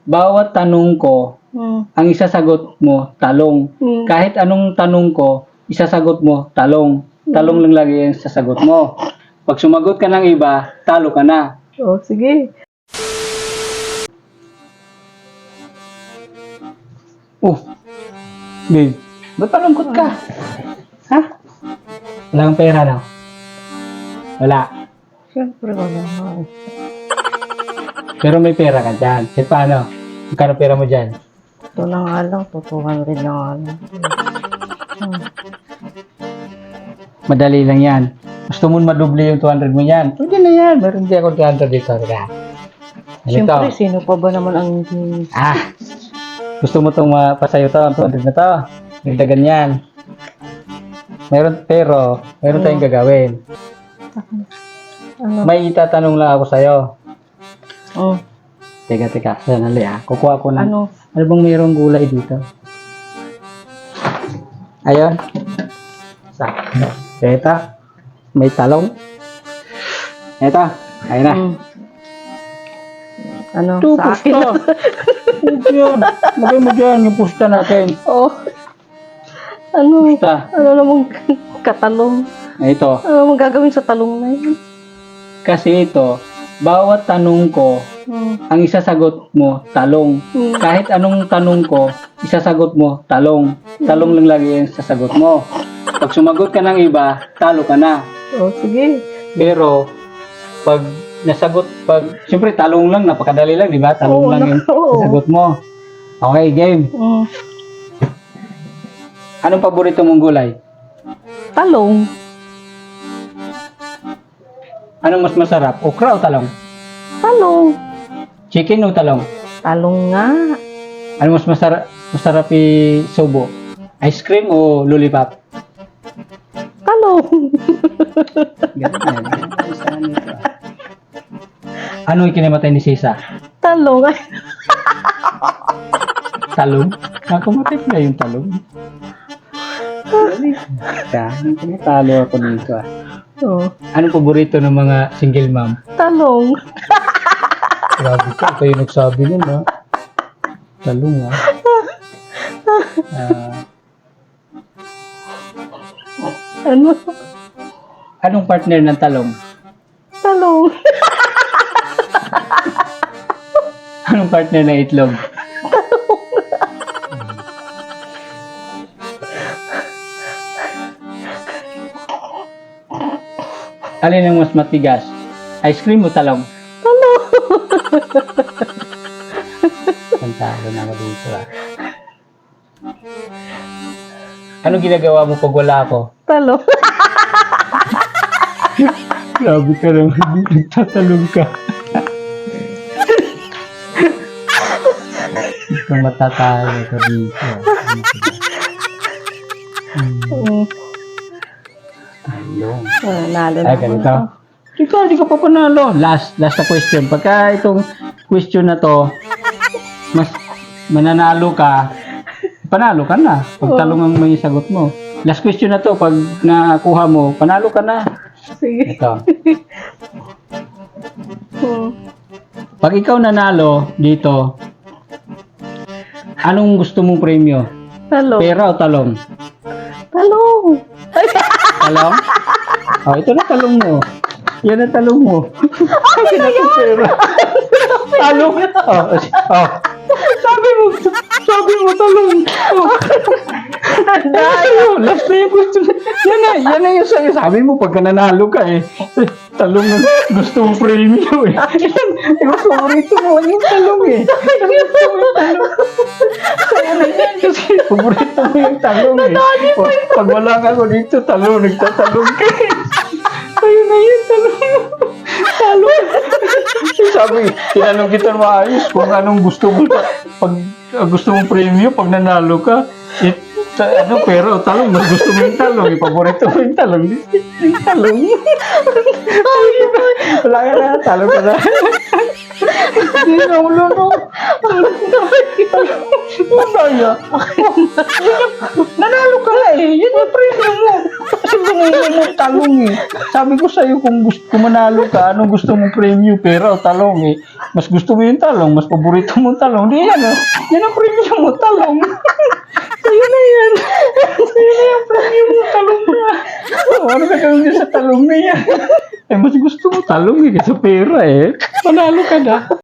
bawat tanong ko, ang isasagot mo, talong. Kahit anong tanong ko, isasagot mo, talong. Talong lang lagi yung sasagot mo. Pag sumagot ka ng iba, talo ka na. Oh, sige. Oh, babe, ba't palungkot ka? Ha? Wala kang pera daw? Wala. Siyempre wala. Pero may pera ka dyan. Kahit paano? Magkano pera mo dyan? Ito na nga lang, tutukan rin na nga lang. Madali lang yan. Gusto mo madoble yung 200 mo yan? Pwede na yan. Meron din ako 200 dito. Siyempre, sino pa ba naman ang... Gusto mo itong mapasayo to, ang 200 na to. Nagdagan yan. Meron tayong gagawin. Ano? May itatanong lang ako sa'yo. Oh, Teka. Sanali kukuha ko ng... ano? Ano bang mayroong gulay dito? Ayun. Ito. May talong. Ito. Ayun na. Ano? Ito, Sa akin? Yan. Lagay mo dyan yung pusta natin. Oh. Ano? Pusta. Ano namang katalong? Ito. Ano namang gagawin sa talong na yun? Kasi ito, bawat tanong ko, ang isasagot mo, talong. Kahit anong tanong ko, isasagot mo, talong. Talong lang lagi yung sasagot mo. Pag sumagot ka ng iba, talo ka na. Oh, sige. Pero, siyempre talong lang, napakadali lang, di ba? Talong lang yung sasagot mo. Okay, game. Anong paborito mong gulay? Talong. Anong mas masarap? Okra o talong? Talong. Chicken o talong? Talong nga. Ano mas masarap i-subo? Ice cream o lollipop? Talong. Ganun. Ano yung kinamatay ni Sisa? Talong. Talong? Nakamatay na yung talong. Talo ako dito Oh, Anong paborito ng mga single mom? talong. Grabe ka, kayo nagsabi nun Talong Ano? Anong partner ng talong? Talong. Anong partner ng itlog? Alin ang mas matigas? Ice cream o talong? Talong. Pantalo na ako dito Ano ginagawa mo pag wala ako? Talong. Grabe ka naman, nagtatalong ka. Ikaw matatalo ka dito. Talong. Nalo na Ay, ako. ganito. Di ka pa panalo. Last na question. Pagka itong question na to, mas mananalo ka, panalo ka na. Pag talong ang may sagot mo. Last question na to, pag nakuha mo, panalo ka na. Sige. Ito. Pag ikaw nanalo dito, anong gusto mong premyo? Talong. Pera o talong? Talong. Talong? Oh, ito na talong mo. Yan ang talong mo. Ay, naku, pera. Talong? Oh. Sabi mo talong. Oh. Last na yung question. Yan na yung sa'yo. Sabi mo, pagka nanalo ka talong na gusto mong premyo Yung paborito mo, yung talong Gusto mo yung talong. Kasi paborito mo yung talong Pag wala nga ako dito, nagtatalong ka Ayun na yun, talong. Sabi, tinanong kita maayos kung anong gusto mo pag gusto mong premyo, pag nanalo ka, pera o talong, mas gusto mo yung talong, paborito mo yung talong. Yung talong. Wala ka na, talong ka na. Hindi na ulo, no? Masaya. Nanalo ka na Yun yung premyo mo. Kasi binili mo talong eh. Sabi ko sa'yo kung manalo ka, anong gusto mong premyo? Pera o talong eh. Mas gusto mo yung talong, mas paborito mo yung talong. Di yan oh. Yan ang premyo mo, talong. Sa'yo na yan. Sa'yo na yung premyo mo, talong na. Oh, ano ka gawin niya sa talong na yan? Eh, mas gusto mo talong eh, kasi pera eh. Manalo ka na.